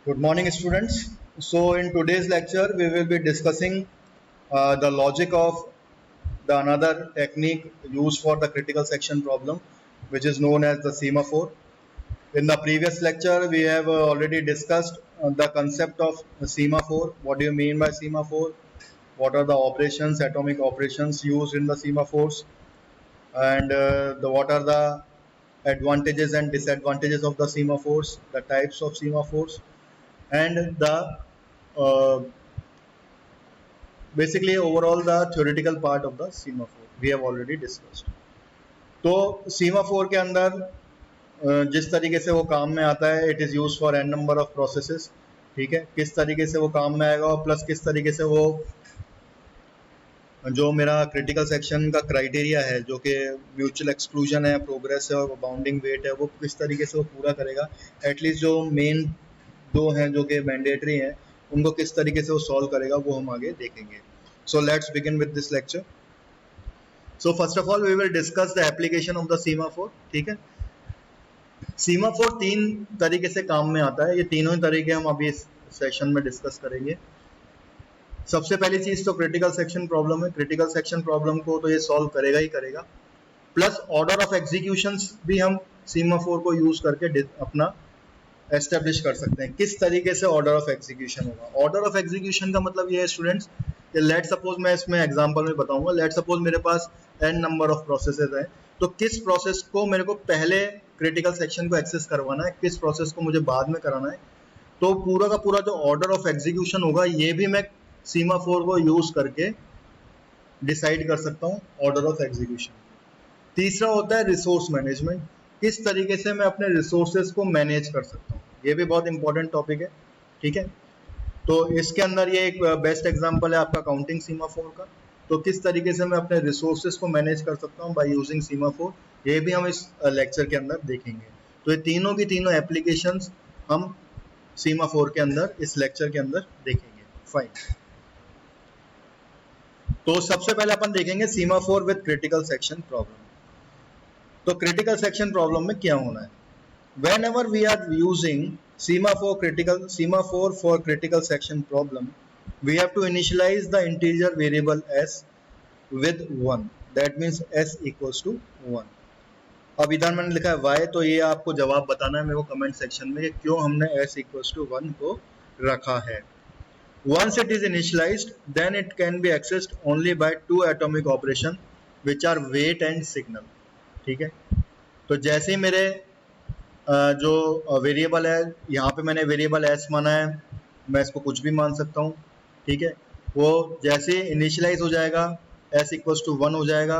Good morning, students. So, in today's lecture, we will be discussing the logic of the another technique used for the critical section problem, which is known as the semaphore. In the previous lecture, we have already discussed the concept of semaphore. What do you mean by semaphore? What are the operations, atomic operations used in the semaphores, and what are the advantages and disadvantages of the semaphores, the types of semaphores, and the uh, basically overall the theoretical part of the semaphore we have already discussed. तो semaphore के अंदर जिस तरीके से वो काम में आता है, it is use for an number of processes. ठीक है, किस तरीके से वो काम में आएगा और प्लस किस तरीके से वो जो मेरा क्रिटिकल सेक्शन का क्राइटेरिया है, जो कि म्यूचुअल एक्सक्लूजन है, प्रोग्रेस है और बाउंडिंग वेट है, वो किस तरीके से वो पूरा करेगा. एटलीस्ट जो मेन दो हैं जो कि मैंडेटरी हैं, उनको किस तरीके से वो सॉल्व करेगा, वो हम आगे देखेंगे. So let's begin with this lecture. So first of all we will discuss the application of the semaphore. ठीक है, सीमाफोर तीन तरीके से काम में आता है. ये तीनों ही तरीके हम अभी इस सेशन में डिस्कस करेंगे. सबसे पहली चीज तो क्रिटिकल सेक्शन प्रॉब्लम है. क्रिटिकल सेक्शन प्रॉब्लम को तो ये सॉल्व करेगा ही करेगा, प्लस ऑर्डर ऑफ एग्जीक्यूशन भी हम सीमाफोर को यूज करके अपना एस्टेब्लिश कर सकते हैं. किस तरीके से ऑर्डर ऑफ एग्जीक्यूशन होगा? ऑर्डर ऑफ एग्जीक्यूशन का मतलब ये है स्टूडेंट्स कि लेट सपोज, मैं इसमें एग्जांपल में बताऊंगा, लेट सपोज मेरे पास n नंबर ऑफ प्रोसेसेस है, तो किस प्रोसेस को मेरे को पहले क्रिटिकल सेक्शन को एक्सेस करवाना है, किस प्रोसेस को मुझे बाद में कराना है. तो पूरा का पूरा जो ऑर्डर ऑफ एग्जीक्यूशन होगा, ये भी मैं सीमाफोर को यूज करके डिसाइड कर सकता हूँ, ऑर्डर ऑफ एग्जीक्यूशन. तीसरा होता है रिसोर्स मैनेजमेंट. किस तरीके से मैं अपने रिसोर्सेज को मैनेज कर सकता हूँ, ये भी बहुत इंपॉर्टेंट टॉपिक है. ठीक है, तो इसके अंदर ये एक बेस्ट एग्जांपल है आपका काउंटिंग सीमाफोर का. तो किस तरीके से मैं अपने रिसोर्सेज को मैनेज कर सकता हूँ बाय यूजिंग सीमाफोर, ये भी हम इस लेक्चर के अंदर देखेंगे. तो ये तीनों की तीनों एप्लीकेशंस हम सीमाफोर के अंदर इस लेक्चर के अंदर देखेंगे. फाइन. तो सबसे पहले अपन देखेंगे semaphore with critical section problem. तो क्रिटिकल सेक्शन प्रॉब्लम में क्या होना है? Whenever we are using semaphore for critical section problem, we have to initialize the integer variable s with 1. That means s equals to 1. अब इधर मैंने लिखा है y, तो ये आपको जवाब बताना है मेरे को कमेंट सेक्शन में कि क्यों हमने s equals to 1 को रखा है. Once it is initialized, then it can be accessed only by two atomic operation which are wait and signal. ठीक है, तो जैसे ही मेरे जो वेरिएबल है, यहाँ पे मैंने वेरिएबल एस माना है, मैं इसको कुछ भी मान सकता हूँ. ठीक है, वो जैसे इनिशियलाइज हो जाएगा, एस इक्वल्स टू 1 हो जाएगा,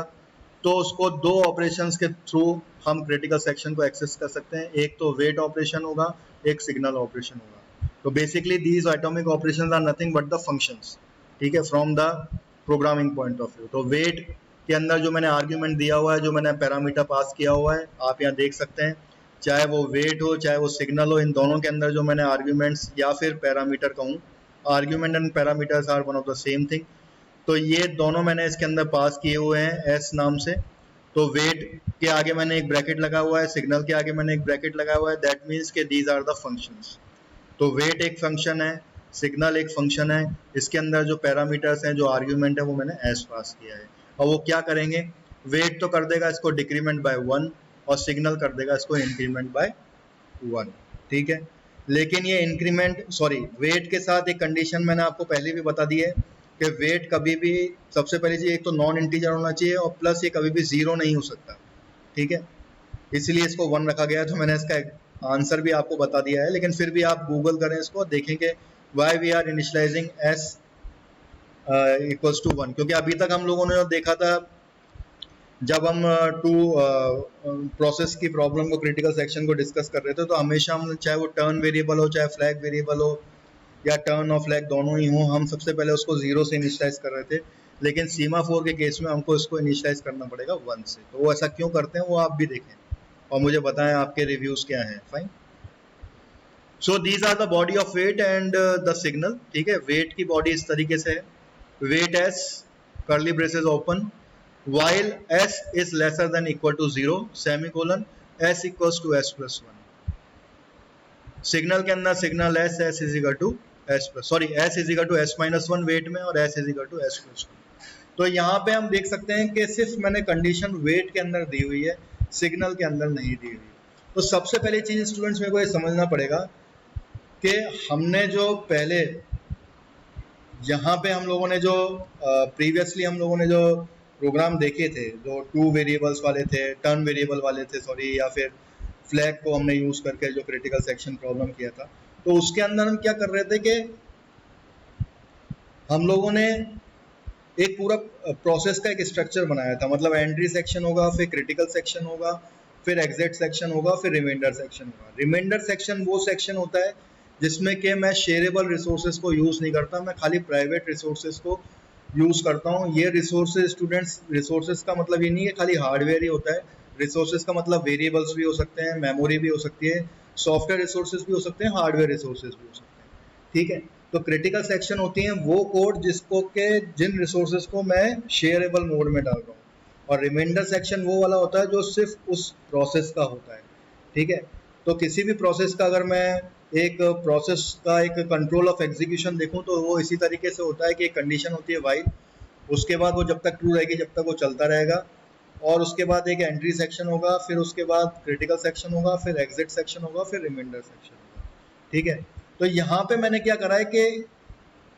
तो उसको दो ऑपरेशंस के थ्रू हम क्रिटिकल सेक्शन को एक्सेस कर सकते हैं. एक तो वेट ऑपरेशन होगा, एक सिग्नल ऑपरेशन होगा. तो basically these atomic operations are nothing but the functions. ठीक है, from the programming point of view. तो वेट के अंदर जो मैंने आर्ग्यूमेंट दिया हुआ है, जो मैंने पैरामीटर पास किया हुआ है, आप यहाँ देख सकते हैं. चाहे वो वेट हो, चाहे वो सिग्नल हो, इन दोनों के अंदर जो मैंने आर्ग्यूमेंट्स या फिर पैरामीटर कहूँ, argument and parameters are one of the same thing. तो ये दोनों मैंने इसके अंदर पास किए हुए हैं एस नाम से. तो वेट के आगे मैंने एक ब्रैकेट लगा हुआ है, सिग्नल के आगे मैंने एक ब्रैकेट लगा हुआ है. दैट मीन्स के दीज आर द फंक्शंस. तो वेट एक फंक्शन है, सिग्नल एक फंक्शन है, इसके अंदर जो पैरामीटर्स हैं, जो आर्ग्यूमेंट है, वो मैंने एस पास किया है. और वो क्या करेंगे? वेट तो कर देगा इसको डिक्रीमेंट बाय 1 और सिग्नल कर देगा इसको इंक्रीमेंट बाय 1. ठीक है, लेकिन ये इंक्रीमेंट वेट के साथ एक कंडीशन मैंने आपको पहले भी बता दी है कि वेट कभी भी, सबसे पहली चीज, एक तो नॉन इंटीजर होना चाहिए और प्लस ये कभी भी जीरो नहीं हो सकता. ठीक है, इसलिए इसको 1 रखा गया. तो मैंने इसका आंसर भी आपको बता दिया है, लेकिन फिर भी आप गूगल करें इसको, देखेंगे why we are initializing S equals to 1. क्योंकि अभी तक हम लोगों ने जो देखा था, जब हम टू प्रोसेस की प्रॉब्लम को, क्रिटिकल सेक्शन को डिस्कस कर रहे थे, तो हमेशा हम, चाहे वो टर्न वेरिएबल हो, चाहे फ्लैग वेरिएबल हो, या टर्न और फ्लैग दोनों ही हो, हम सबसे पहले उसको 0 से इनिशियलाइज कर रहे थे. लेकिन सीमाफोर के केस में हमको इसको इनिशियलाइज करना पड़ेगा 1 से. तो वो ऐसा क्यों करते हैं, वो आप भी देखें और मुझे बताएं आपके रिव्यूज क्या हैं. Fine. So these are the body of wait and the signal. ठीक है, वेट की बॉडी इस तरीके से है. Wait S, curly braces open, while s is lesser than equal to 0 semicolon, s equals to s plus 1. Signal के अंदर signal S S is equal to S plus sorry S is equal to S minus one wait में और S is equal to S plus one. तो यहाँ पे हम देख सकते हैं कि सिर्फ मैंने कंडीशन वेट के अंदर दी हुई है, सिग्नल के अंदर नहीं दी हुई। तो सबसे पहली चीज स्टूडेंट्स मेरे को ये समझना पड़ेगा कि हमने जो पहले यहाँ पे हम लोगों ने जो प्रीवियसली हम लोगों ने जो प्रोग्राम देखे थे, जो टू वेरिएबल्स वाले थे, टर्न वेरिएबल वाले थे सॉरी, या फिर फ्लैग को हमने यूज करके जो क्रिटिकल सेक्शन प्रॉब्लम किया था, तो उसके अंदर हम क्या कर रहे थे कि हम लोगों ने एक पूरा प्रोसेस का एक स्ट्रक्चर बनाया था। मतलब एंट्री सेक्शन होगा, फिर क्रिटिकल सेक्शन होगा, फिर एग्जिट सेक्शन होगा, फिर रिमाइंडर सेक्शन होगा। रिमाइंडर सेक्शन वो सेक्शन होता है जिसमें कि मैं शेयरेबल रिसोर्सेज को यूज़ नहीं करता, मैं खाली प्राइवेट रिसोर्सेज को यूज़ करता हूँ। ये रिसोर्सेज स्टूडेंट्स, रिसोर्सेज का मतलब ये नहीं है खाली हार्डवेयर ही होता है। रिसोर्सेज का मतलब वेरिएबल्स भी हो सकते हैं, मेमोरी भी हो सकती है, सॉफ्टवेयर रिसोर्सेज भी हो सकते हैं, हार्डवेयर रिसोर्सेज भी हो सकते हैं। ठीक है, तो क्रिटिकल सेक्शन होती हैं वो कोड जिसको के जिन रिसोर्सेज को मैं शेयरेबल मोड में डाल रहा हूँ, और रिमाइंडर सेक्शन वो वाला होता है जो सिर्फ उस प्रोसेस का होता है। ठीक है, तो किसी भी प्रोसेस का अगर मैं एक प्रोसेस का एक कंट्रोल ऑफ एग्जीक्यूशन देखूं तो वो इसी तरीके से होता है कि एक कंडीशन होती है वाइल, उसके बाद वो जब तक ट्रू रहेगी जब तक वो चलता रहेगा, और उसके बाद एक एंट्री सेक्शन होगा, फिर उसके बाद क्रिटिकल सेक्शन होगा, फिर एग्जिट सेक्शन होगा, फिर रिमाइंडर सेक्शन होगा। ठीक है, तो यहाँ पे मैंने क्या करा है कि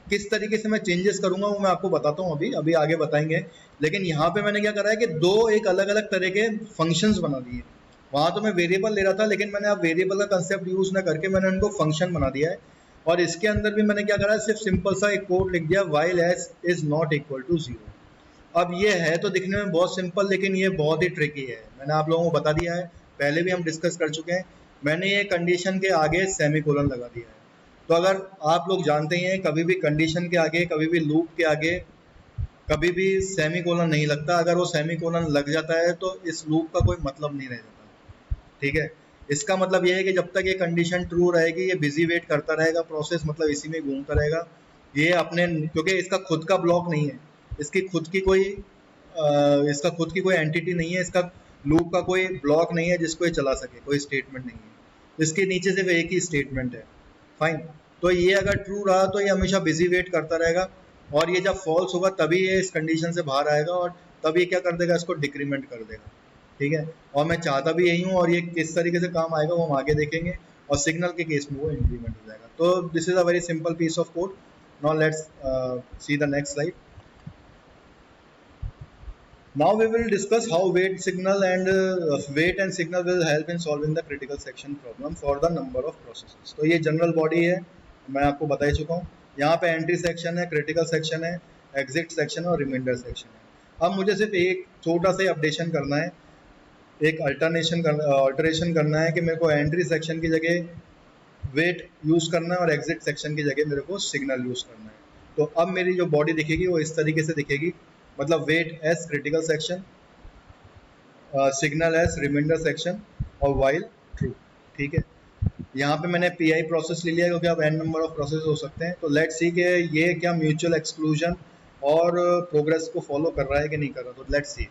किस तरीके से मैं चेंजेस करूंगा वो मैं आपको बताता हूँ, अभी अभी आगे बताएंगे। लेकिन यहाँ पे मैंने क्या करा है कि दो एक अलग अलग तरह के फंक्शंस बना दिए। वहां तो मैं वेरिएबल ले रहा था, लेकिन मैंने अब वेरिएबल का कंसेप्ट यूज ना करके मैंने उनको फंक्शन बना दिया है। और इसके अंदर भी मैंने क्या करा है, सिर्फ सिंपल सा एक कोड लिख दिया, while S is not equal to zero. अब ये है तो दिखने में बहुत सिंपल, लेकिन ये बहुत ही ट्रिकी है। मैंने आप लोगों को बता दिया है, पहले भी हम डिस्कस कर चुके हैं। मैंने ये कंडीशन के आगे सेमीकोलन लगा दिया है। तो अगर आप लोग जानते हैं कभी भी कंडीशन के आगे, कभी भी लूप के आगे कभी भी सेमीकोलन नहीं लगता। अगर वो सेमीकोलन लग जाता है तो इस लूप का कोई मतलब नहीं रह जाता। ठीक है, इसका मतलब ये है कि जब तक ये कंडीशन ट्रू रहेगी ये बिजी वेट करता रहेगा, प्रोसेस मतलब इसी में घूमता रहेगा। ये अपने, क्योंकि इसका खुद का ब्लॉक नहीं है, इसकी खुद की कोई इसका खुद की कोई एंटिटी नहीं है, इसका लूप का कोई ब्लॉक नहीं है जिसको ये चला सके, कोई स्टेटमेंट नहीं है, इसके नीचे सिर्फ एक ही स्टेटमेंट है। फाइन, तो ये अगर ट्रू रहा तो ये हमेशा बिजी वेट करता रहेगा, और ये जब फॉल्स होगा तभी ये इस कंडीशन से बाहर आएगा, और तब ये क्या कर देगा, इसको डिक्रीमेंट कर देगा। ठीक है, और मैं चाहता भी यही हूँ, और ये किस तरीके से काम आएगा वो हम आगे देखेंगे, और सिग्नल के केस में वो इंक्रीमेंट हो जाएगा। तो this is a very simple piece of code. Now let's see the next slide. Now we will discuss how weight and signal will help in solving the critical section problem for the number of processes। तो ये general body है, मैं आपको बता ही चुका हूँ। यहाँ पे एंट्री सेक्शन है, क्रिटिकल सेक्शन है, एग्जिट सेक्शन और रिमाइंडर सेक्शन है। अब मुझे सिर्फ एक छोटा सा अपडेशन करना है, एक अल्टरेशन करना है कि मेरे को एंट्री सेक्शन की जगह वेट यूज़ करना है और एग्जिट सेक्शन की जगह मेरे को सिग्नल यूज़ करना है। तो अब मेरी जो बॉडी दिखेगी वो इस तरीके से दिखेगी, मतलब wait S critical section, signal S remainder section और वाइल ट्रू। ठीक है, यहाँ पे मैंने पी आई प्रोसेस ले लिया क्योंकि अब एन नंबर ऑफ प्रोसेस हो सकते हैं। तो लेट्स सी कि ये क्या म्यूचुअल एक्सक्लूजन और प्रोग्रेस को फॉलो कर रहा है कि नहीं कर रहा। तो लेट्स सी।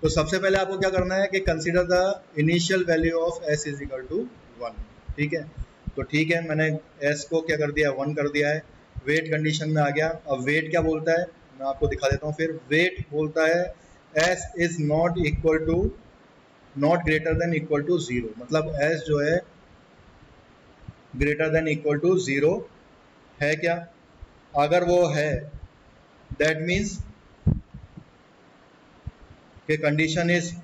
तो सबसे पहले आपको क्या करना है कि consider the initial value of S is equal to 1। ठीक है, तो ठीक है, मैंने एस को क्या कर दिया, 1 कर दिया है, वेट कंडीशन में आ गया। अब वेट क्या बोलता है मैं आपको दिखा देता हूँ। फिर वेट बोलता है S is not equal to, not greater than equal to 0, मतलब एस जो है ग्रेटर देन इक्वल टू 0 है क्या। अगर वो है दैट मीन्स कि कंडीशन इज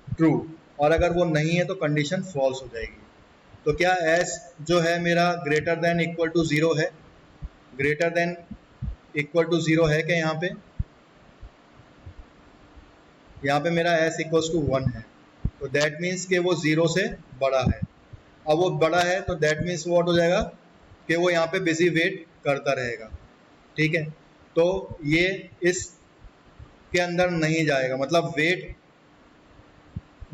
ट्रू, और अगर वो नहीं है तो कंडीशन फॉल्स हो जाएगी। तो क्या एस जो है मेरा ग्रेटर देन इक्वल टू 0 है, ग्रेटर देन इक्वल टू 0 है क्या। यहाँ पे मेरा एस इक्वल्स टू 1 है, तो दैट मीन्स कि वो 0 से बड़ा है। अब वो बड़ा है तो दैट मीन्स व्हाट हो जाएगा कि वो यहाँ पे बिजी वेट करता रहेगा। ठीक है, तो ये इस के अंदर नहीं जाएगा, मतलब वेट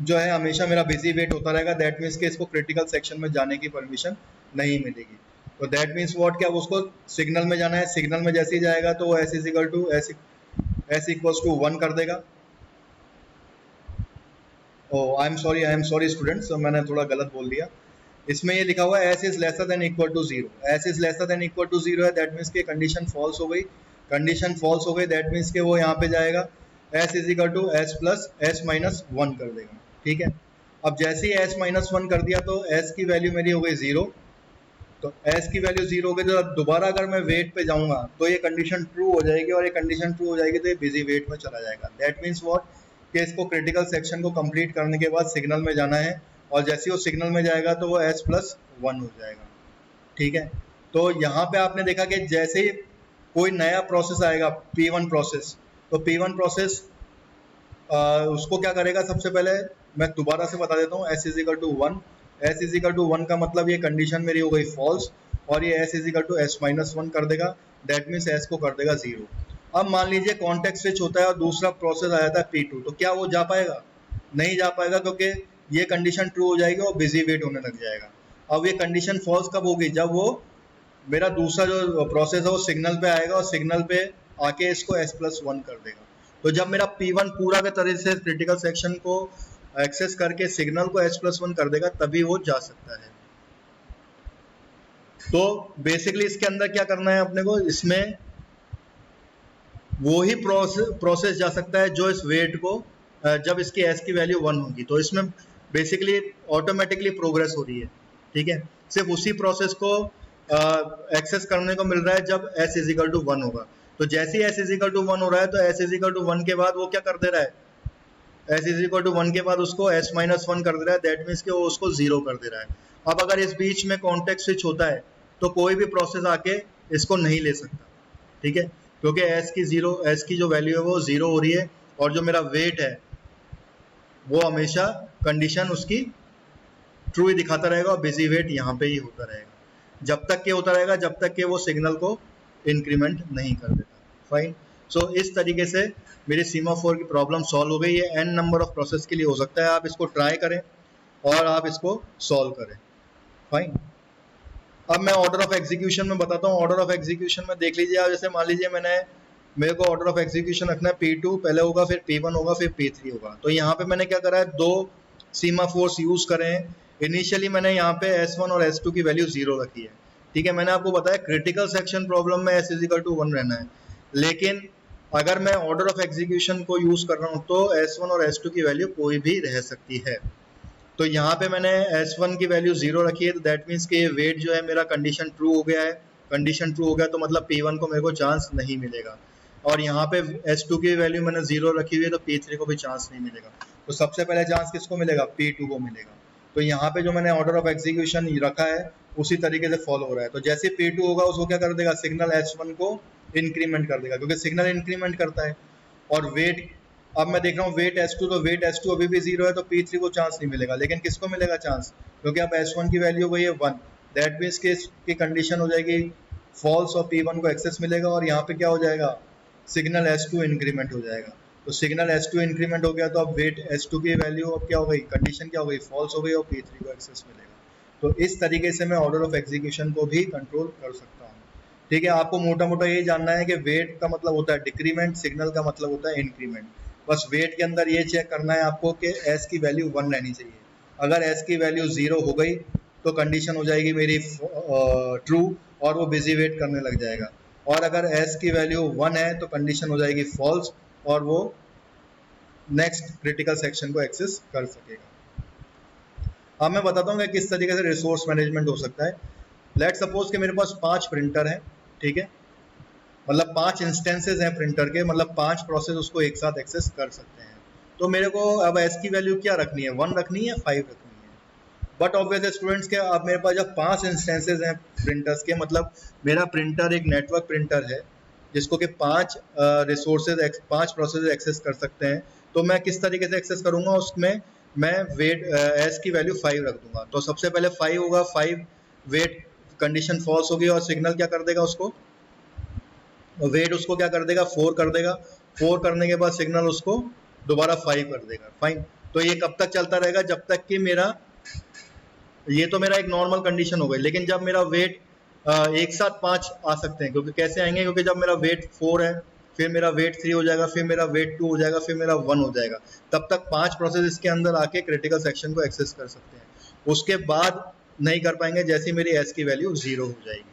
जो है हमेशा मेरा बिजी वेट होता रहेगा। दैट मीन्स कि इसको क्रिटिकल सेक्शन में जाने की परमिशन नहीं मिलेगी। तो दैट मीन्स व्हाट, क्या उसको सिग्नल में जाना है, सिग्नल में जैसे ही जाएगा तो S is equal to S equals to 1 कर देगा। Oh I am sorry students, मैंने थोड़ा गलत बोल दिया। इसमें ये लिखा हुआ है S is lesser than equal to zero, S is lesser than equal to zero है, दैट मीन्स कि कंडीशन फॉल्स हो गई, कंडीशन फॉल्स हो गई, दैट मीन्स कि वो यहाँ पे जाएगा S is equal to S plus S minus one कर देगा, ठीक है। अब जैसे ही एस माइनस वन कर दिया तो एस की वैल्यू मेरी हो गई जीरो, तो एस की वैल्यू जीरो हो गई, तो दोबारा अगर मैं वेट पे जाऊंगा तो ये कंडीशन ट्रू हो जाएगी, और ये कंडीशन ट्रू हो जाएगी तो ये बिजी वेट में चला जाएगा। दैट मीन्स व्हाट, कि इसको क्रिटिकल सेक्शन को कंप्लीट करने के बाद सिग्नल में जाना है, और जैसे ही वो सिग्नल में जाएगा तो वो एस प्लस वन हो जाएगा, ठीक है। तो यहाँ पे आपने देखा कि जैसे ही कोई नया प्रोसेस आएगा P1 प्रोसेस, तो P1 प्रोसेस उसको क्या करेगा, सबसे पहले मैं दोबारा से बता देता हूँ, S is equal to one, S is equal to one का मतलब ये कंडीशन मेरी हो गई फॉल्स, और ये S is equal to S minus one कर देगा, दैट मीन्स एस को कर देगा जीरो। अब मान लीजिए कॉन्टेक्स्ट स्विच होता है और दूसरा प्रोसेस आया था P2, तो क्या वो जा पाएगा? नहीं जा पाएगा, क्योंकि ये कंडीशन ट्रू हो जाएगी और बिजी वेट होने लग जाएगा। अब ये कंडीशन फॉल्स कब होगी? जब वो मेरा दूसरा जो प्रोसेस है वो सिग्नल पे आएगा और सिग्नल पे आके इसको एस प्लस वन कर देगा। तो जब मेरा P1 पूरा के तरह से क्रिटिकल सेक्शन को एक्सेस करके सिग्नल को एस प्लस वन कर देगा, तभी वो जा सकता है। तो बेसिकली इसके अंदर क्या करना है अपने को, इसमें वो ही प्रोसेस जा सकता है जो इस वेट को जब इसकी एस की वैल्यू वन होगी, तो इसमें बेसिकली ऑटोमेटिकली प्रोग्रेस हो रही है, ठीक है। सिर्फ उसी प्रोसेस को एक्सेस करने को मिल रहा है जब S is equal to one होगा। तो जैसे ही S is equal to one हो रहा है, तो S is equal to one के बाद वो क्या कर दे रहा है, S is equal to one के बाद उसको एस माइनस वन कर दे रहा है, दैट मीन्स कि वो उसको जीरो कर दे रहा है। अब अगर इस बीच में कॉन्टेक्स्ट स्विच होता है तो कोई भी प्रोसेस आके इसको नहीं ले सकता, ठीक है, क्योंकि एस की जो वैल्यू है वो जीरो हो रही है, और जो मेरा वेट है वो हमेशा कंडीशन उसकी ट्रू ही दिखाता रहेगा, और बिजी वेट यहाँ पे ही होता रहेगा जब तक के होता रहेगा, जब तक के वो सिग्नल को इंक्रीमेंट नहीं कर देता। फाइन। सो इस तरीके से मेरी सीमाफोर की प्रॉब्लम सॉल्व हो गई है। एन नंबर ऑफ प्रोसेस के लिए हो सकता है, आप इसको ट्राई करें और आप इसको सॉल्व करें। फाइन। अब मैं ऑर्डर ऑफ एग्जीक्यूशन में बताता हूँ। ऑर्डर ऑफ एग्जीक्यूशन में देख लीजिए आप, जैसे मान लीजिए मेरे को ऑर्डर ऑफ एग्जीक्यूशन रखना है, P2 पहले होगा, फिर P1 होगा, फिर P3 होगा। तो यहाँ पे मैंने क्या करा है, दो सीमाफोर्स यूज करे हैं। इनिशियली मैंने यहाँ पे S1 और S2 की वैल्यू जीरो रखी है, ठीक है। मैंने आपको बताया क्रिटिकल सेक्शन प्रॉब्लम में S is equal to one रहना है, लेकिन अगर मैं ऑर्डर ऑफ एग्जीक्यूशन को यूज कर रहा हूँ तो S1 और S2 की वैल्यू कोई भी रह सकती है। तो यहाँ पे मैंने S1 की वैल्यू जीरो रखी है, तो दैट मीन्स कि वेट जो है मेरा कंडीशन ट्रू हो गया है। कंडीशन ट्रू हो गया तो मतलब P1 को मेरे को चांस नहीं मिलेगा, और यहाँ पे S2 की वैल्यू मैंने जीरो रखी हुई है, तो P3 को भी चांस नहीं मिलेगा। तो सबसे पहले चांस किसको मिलेगा? P2 को मिलेगा। तो यहाँ पे जो मैंने ऑर्डर ऑफ एग्जीक्यूशन रखा है उसी तरीके से फॉलो हो रहा है। तो जैसे P2 होगा उसको क्या कर देगा, सिग्नल S1 को इंक्रीमेंट कर देगा, क्योंकि सिग्नल इंक्रीमेंट करता है। और वेट, अब मैं देख रहा हूँ वेट S2, तो वेट S2 अभी भी जीरो है, तो P3 को चांस नहीं मिलेगा, लेकिन किसको मिलेगा चांस? क्योंकि अब S1 की वैल्यू हो गई है वन, दैट मीन्स की कंडीशन हो जाएगी फॉल्स, और P1 को एक्सेस मिलेगा, और यहाँ पे क्या हो जाएगा, सिग्नल S2 इंक्रीमेंट हो जाएगा। तो सिग्नल S2 इंक्रीमेंट हो गया, तो अब वेट S2 की वैल्यू अब क्या हो गई, कंडीशन क्या हो गई, फॉल्स हो गई, और P3 को एक्सेस मिलेगा। तो इस तरीके से मैं ऑर्डर ऑफ एग्जीक्यूशन को भी कंट्रोल कर सकता हूँ, ठीक है। आपको मोटा मोटा ये जानना है कि वेट का मतलब होता है डिक्रीमेंट, सिग्नल का मतलब होता है इंक्रीमेंट। बस वेट के अंदर ये चेक करना है आपको कि एस की वैल्यू वन रहनी चाहिए। अगर एस की वैल्यू जीरो हो गई तो कंडीशन हो जाएगी मेरी ट्रू, और वो बिजी वेट करने लग जाएगा। और अगर एस की वैल्यू वन है तो कंडीशन हो जाएगी फॉल्स, और वो नेक्स्ट क्रिटिकल सेक्शन को एक्सेस कर सकेगा। अब मैं बताता हूँ कि किस तरीके से रिसोर्स मैनेजमेंट हो सकता है। लेट सपोज कि मेरे पास 5 प्रिंटर हैं, ठीक है, मतलब 5 इंस्टेंसेस हैं प्रिंटर के, मतलब 5 प्रोसेस उसको एक साथ एक्सेस कर सकते हैं। तो मेरे को अब एस की वैल्यू क्या रखनी है, 1 रखनी है, 5 रखनी है। बट ऑब्वियस स्टूडेंट्स के अब मेरे पास जब 5 इंस्टेंसेस हैं प्रिंटर्स के, मतलब मेरा प्रिंटर एक नेटवर्क प्रिंटर है जिसको कि 5 रिसोर्सेज 5 प्रोसेस एक्सेस कर सकते हैं। तो मैं किस तरीके से एक्सेस करूँगा, उसमें मैं वेट एस की वैल्यू 5 रख दूंगा। तो सबसे पहले 5 होगा, 5 वेट कंडीशन फॉल्स होगी, और सिग्नल क्या कर देगा उसको, वेट उसको क्या कर देगा, 4 कर देगा। 4 करने के बाद सिग्नल उसको दोबारा 5 कर देगा। फाइन। तो ये कब तक चलता रहेगा, जब तक कि मेरा, ये तो मेरा एक नॉर्मल कंडीशन हो गई, लेकिन जब मेरा वेट एक साथ 5 आ सकते हैं, क्योंकि कैसे आएंगे, क्योंकि जब मेरा वेट 4 है, फिर मेरा वेट 3 हो जाएगा, फिर मेरा वेट 2 हो जाएगा, फिर मेरा 1 हो जाएगा, तब तक 5 प्रोसेस इसके अंदर आके क्रिटिकल सेक्शन को एक्सेस कर सकते हैं। उसके बाद नहीं कर पाएंगे जैसे मेरी s की वैल्यू 0 हो जाएगी।